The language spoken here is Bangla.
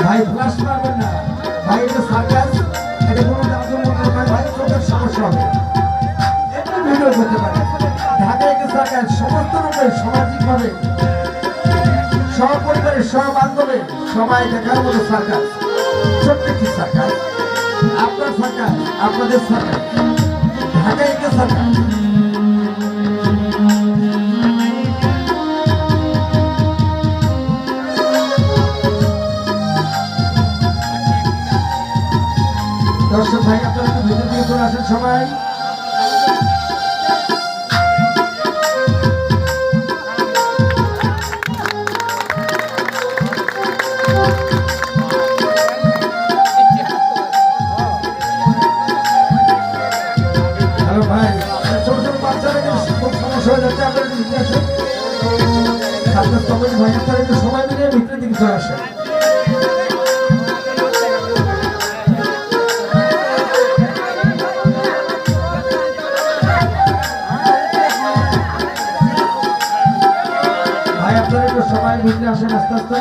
ভাই ফ্লাশ মারবেন না ভাই, এটা সার্কাস, এটা কোনো জাদু মন্ত্র নয় ভাই, চোখের সমস্যা হবে, একটু ভিডিও করতে পারে। ঢাকায় একটা সার্কাস সমস্ত রূপে সামাজিকভাবে সপরিবারে সবান্ধবে সবাই দেখার মতো সার্কাস, ছোট্ট একটি সার্কাস, আপনার সার্কাস, আপনাদের সার্কাস, ঢাকায় একটা সার্কাস। দর্শক ভাই আপনারা একটু ভিতর দিকে চলে আসেন সবাই। হ্যালো ভাই, ছোট ছোট বাচ্চারা খুব সমস্যা হয়ে যাচ্ছে, আপনারা একটু ভিতরে আসেন। আপনার কমেন্ট ভাই আপনারা একটু সময় মিলে ভিতরের দিকে চলে আসেন। ভাই আপনারা একটু সবাই ভিতরে আসেন আস্তে আস্তে।